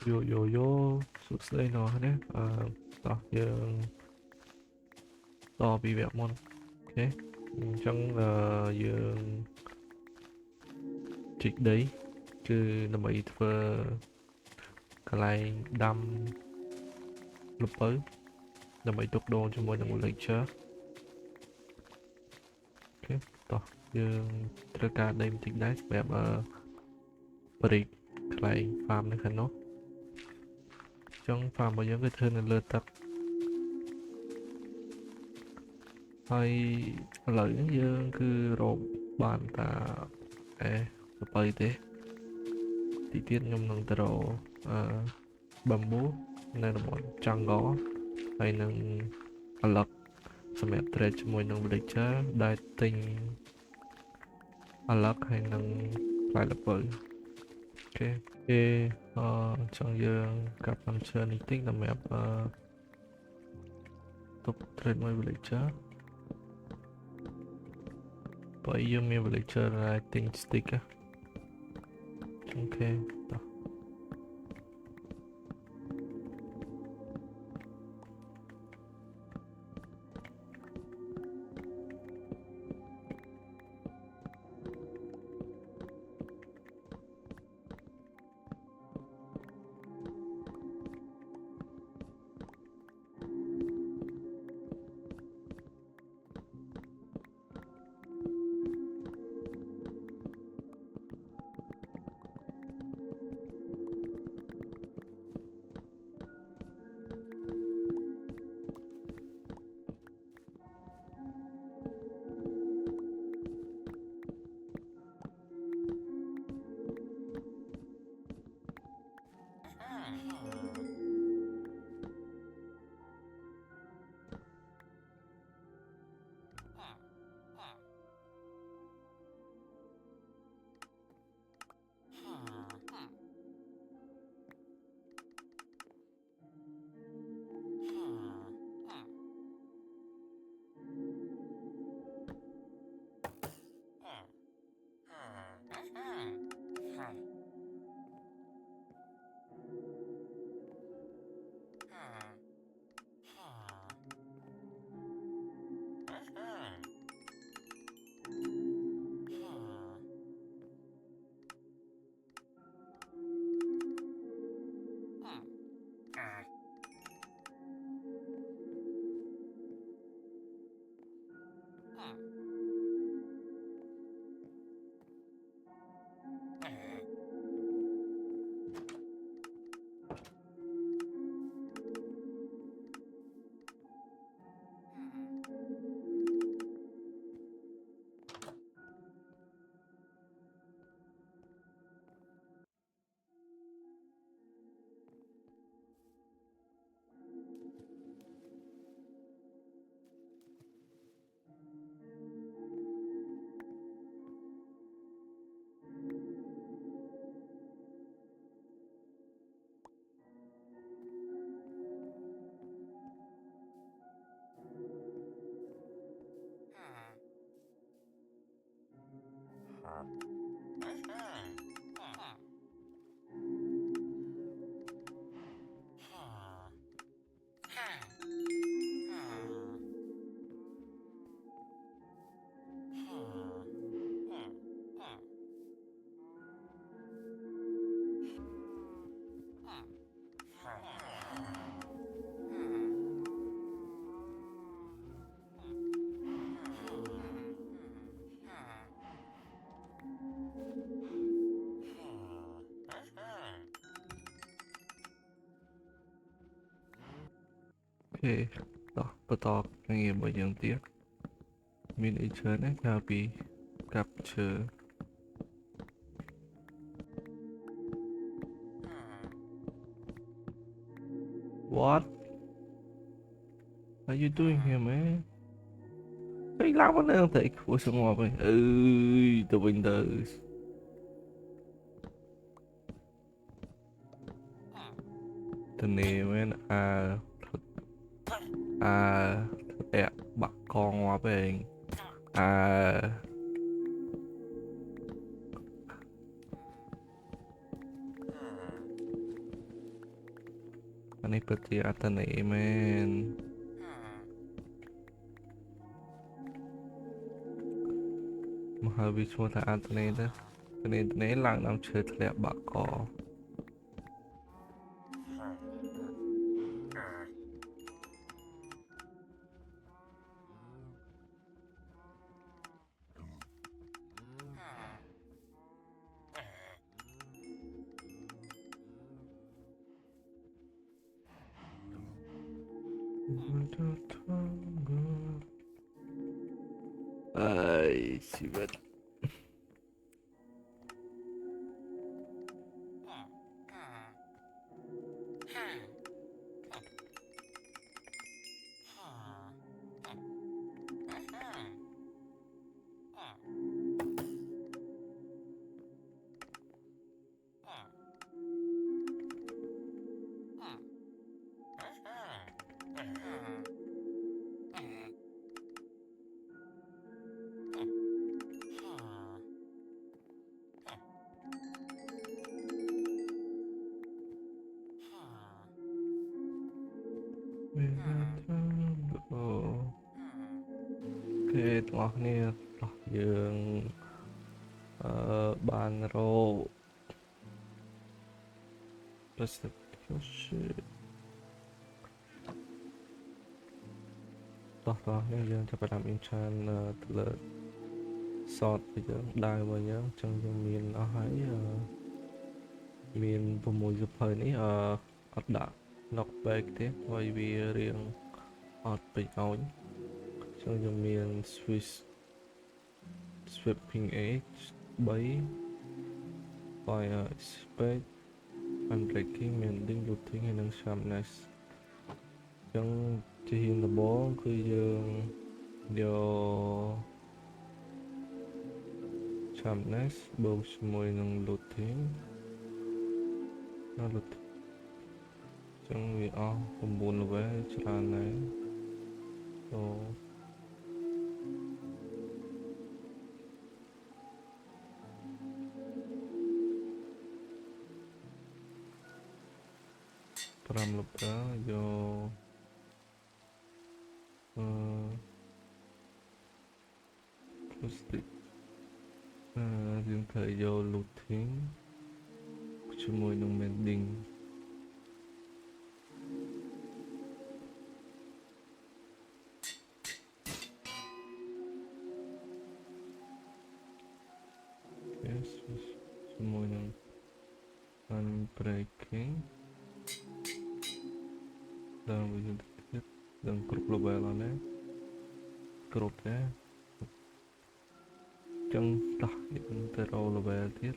Yo sụt đây nó nè đó giờ to bị vẹo môn ok chẳng là giờ trịch đấy cứ nó bị phơ cái này đâm lụp tới nó bị tục đồ cho mỗi một lịch chưa ok to giờ tất cả đây trịch đấyแบบbreak cái này farm này khăn nó chẳng farm bao giờ cái thứ này lơ tập hay lợi giờ cứ rộp bàn ta bay thế tí tiết nhung nâng tờ đồ bầm bú nên là một trăng gó hay nâng lật xem mẹ tre cho môi nâng lịch chá đai tinh lật hay nâng lại là bởi ok trong giờ gặp làm chơi này tích là mẹ tục tre môi lịch chá bởi giờ mẹ lịch chá là tinh stick á ok đó. Ok đó bắt đầu cái nghiệp bởi dân tiếc miniature này copy capture what are you doing here man cái lắm anh đang thấy của số ngọc ấy the windows the name man thật đẹp bắt con ngọc về នេះពិតជាអត្តន័យមែនមកហើយវាឈ្មោះថាអត្តន័យទៅត្នេឡើងតាមឈើធ្លាក់បាក់កអើយជីវិតអូគេទាំងអស់គ្នាដោះយើងបានរក perception តោះនេះយើងចាប់ផ្ដើម enchant ទៅលើ sword វិញយើងដើរវិញយើងអញ្ចឹងយើងមានអស់ហើយមាន6សភៅនេះអត់ដាក់ knockback ទេហើយវារៀងអត់ពេញអោនអញ្ចឹងយើងមាន sweeping edge 3 fire speed unbreaking mending looting ហើយនិង sharpness អញ្ចឹងជាហ៊ានដំបូងគឺយើងយក sharpness បូកជាមួយនឹង looting ណា looting ចឹងវាអស់9 level ច្រើនណាស់អូ5 level យកplastic យើងត្រូវយក looting ជាមួយនឹង mendingជាមួយនឹង unbreaking ដល់វាទៀតដល់គ្រប់ level អស់ណាគ្រប់ទេចឹងដោះយើងទៅរក level ទៀត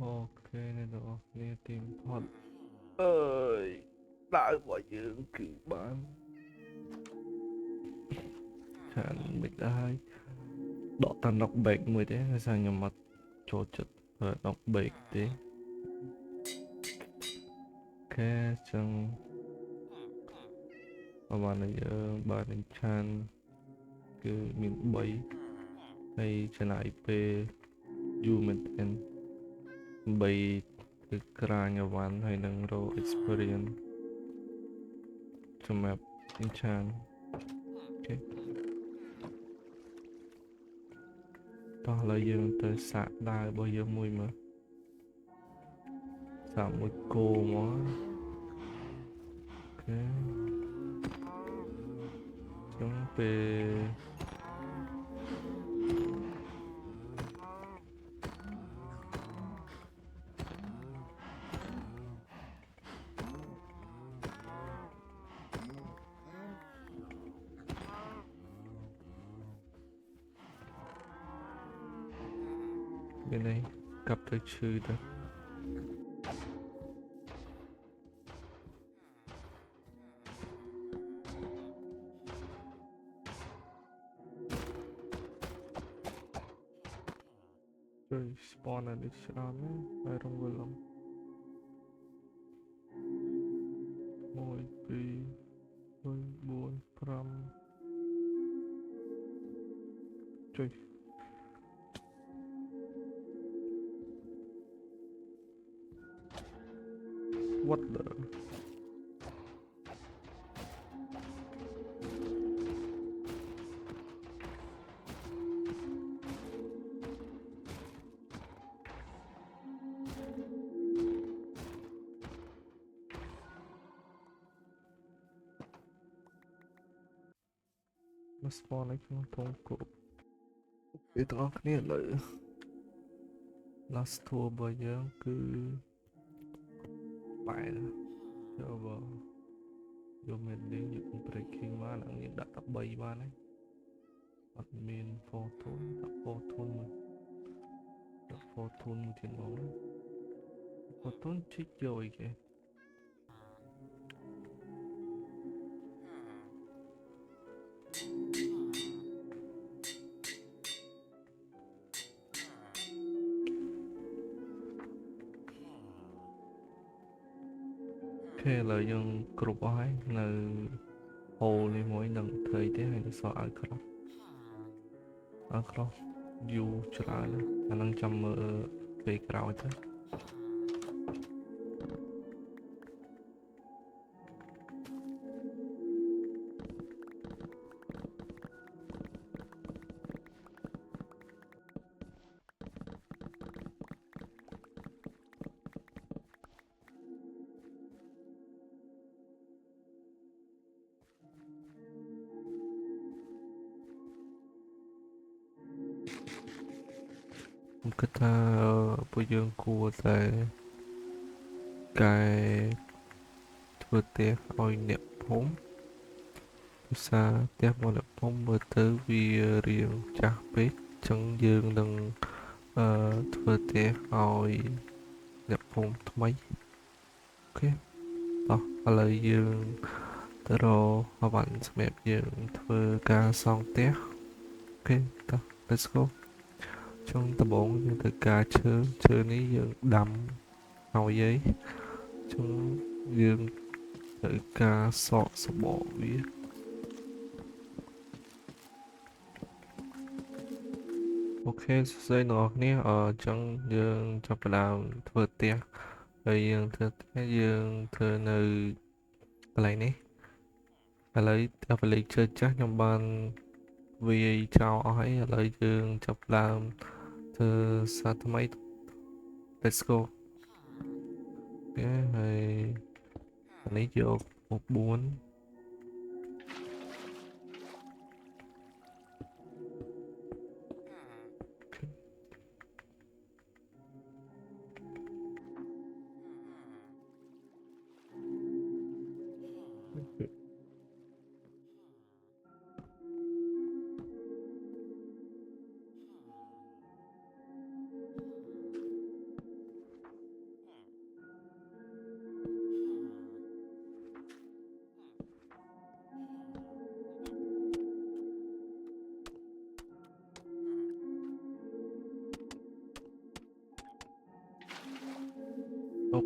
ok nên đó nên tìm hot ơi đã bỏ dưỡng cử bán chẳng biết ai đọ tàn đọc bệnh mới thế hay sao nhầm mặt chỗ chất đọc bệnh thế ok chẳng mà bạn này bạn này chan cứ miền bảy hay chân IP du mình tên bảy từ kra nhà văn hay năng rô experience cho map in chan ok đó là dương tới xã đài bao giờ mùi mà xã mùi cô mà ok chúng về bên này gặp tới chữ đó rồi spawn ở đây sao nữa ai không vừa lòng mùi bì hơi buồn pram trời what the nó spawn ở trong thùng cổ để tao cóគ្នាលើ last tour របស់យើងគឺបែរចូលបើយកមែននេះយក breaking បានអានេះដាក់តែ3បានហើយអត់មាន fortune ដាក់ fortune មួយដាក់ fortune មួយទៀតមក fortune ជីកយកអីគេអូខេឥឡូវយើងគ្រប់អស់ហើយនៅ hole នេះមួយនឹងធ្វើទេហើយសល់ឲ្យក្រោះយូរច្រើនអានឹងចាំមើលពេលក្រោយទៅខ្ញុំគិតថាពួកយើងគួរតែកែធ្វើផ្ទះឲ្យអ្នកភូមិភាសាផ្ទះរបស់អ្នកភូមិមើលទៅវារាងចាស់ពេកអញ្ចឹងយើងនឹងធ្វើផ្ទះឲ្យអ្នកភូមិថ្មីអូខេតោះឥឡូវយើងទៅរកអវ៉ាន់សម្រាប់យើងធ្វើការសង់ផ្ទះអូខេតោះ let's go ចុងដំបូងយើងត្រូវការឈើនេះយើងដាំឲ្យឯងចុងយើងត្រូវការសក់សបកវាអូខេសួស្តីអ្នកនរគ្នាអញ្ចឹងយើងចាប់ផ្ដើមធ្វើផ្ទះហើយយើងធ្វើផ្ទះយើងធ្វើនៅកន្លែងនេះឥឡូវដល់បលិកជើចាស់ខ្ញុំបានវាយចោលអស់ហើយឥឡូវយើងចាប់ផ្ដើមធ្វើសាថ្មី let's go អូខេហើយអានេះយកមក4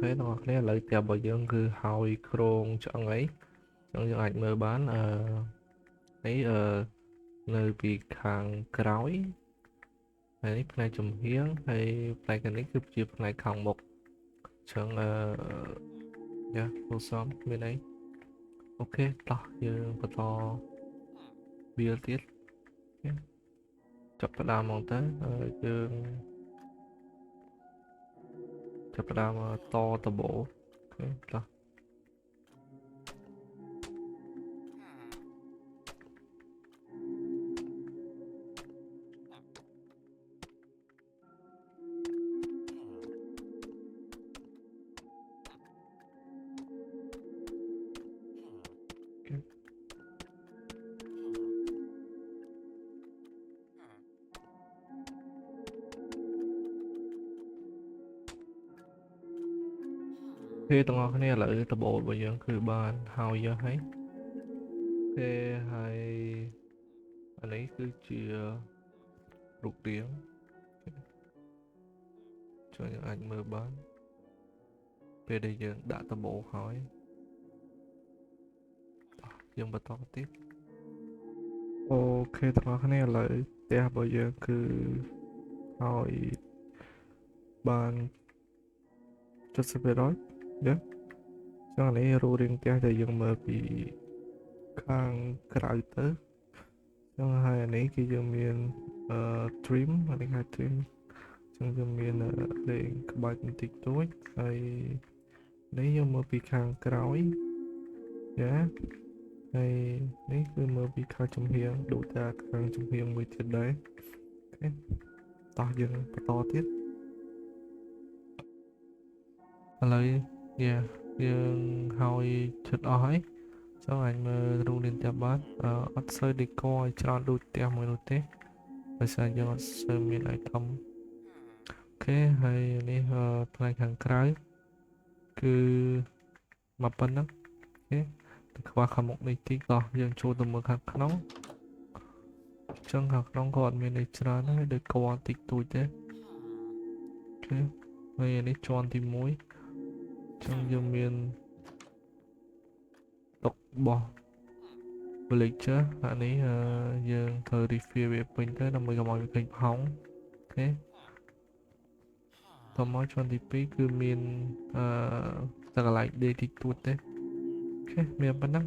ខេទាំងអស់គ្នាឥឡូវផ្ទះរបស់យើងគឺហើយគ្រោងឆ្អឹងអីចឹងយើងអាចមើលបាននេះនៅពីខាងក្រោយហើយនេះផ្នែកចំហៀងហើយផ្នែកនេះគឺជាផ្នែកខាងមុខចឹងយ៉ាគួរសមមានអីអូខេតោះយើងបន្តវាទៀតចាប់ផ្ដើមហ្មងទៅយើងចាប់ផ្ដើមតដបអូខេតោះគេទាំងអស់គ្នាឥឡូវដបអូរបស់យើងគឺបានហើយយកហើយគេហើយអានេះគឺជារូបរាងជួយយើងអាចមើលបានពេលដែលយើងដាក់ដបអូហើយយើងបន្តទៀតអូខេទាំងអស់គ្នាឥឡូវផ្ទះរបស់យើងគឺហើយបាន70%យ៉ាចឹងអានេះរូបរាងផ្ទះដែលយើងមើលពីខាងក្រៅទៅចឹងហើយអានេះគឺយើងមានtrim អានេះហៅ trim ចឹងយើងមានលេងក្បាច់បន្តិចតួចហើយនេះយើងមើលពីខាងក្រោយយ៉ាហើយនេះគឺមើលពីខាងចំហៀងដូចតែខាងចំហៀងមួយទៀតដែរអូខេតោះយើងបន្តទៀតឥឡូវយើងហើយជិតអស់ហើយចឹងអាចមើលរូបរាងផ្ទះបានអត់សូវ decor ឲ្យច្រើនដូចផ្ទះមួយនោះទេដោយសារយើងអត់សូវមាន item អូខេហើយនេះផ្នែកខាងក្រៅគឺមកប៉ុណ្ណឹងអូខេទៅខ្វះខាងមុខនេះតិចតោះយើងចូលទៅមើលខាងក្នុងចឹងខាងក្នុងក៏អត់មានអីច្រើនដែរដូចកតិចតួចទេអូខេហើយនេះជាន់ទី1ចឹងយើងមានតុបោះ villager អានេះយើងត្រូវ refill វាពេញទៅដើម្បីកុំឲ្យវាឃើញផោងអូខេតមកជាន់ទី2គឺមានតែកន្លែងដេកតិចតួចទេអូខេមានប៉ុណ្ណឹង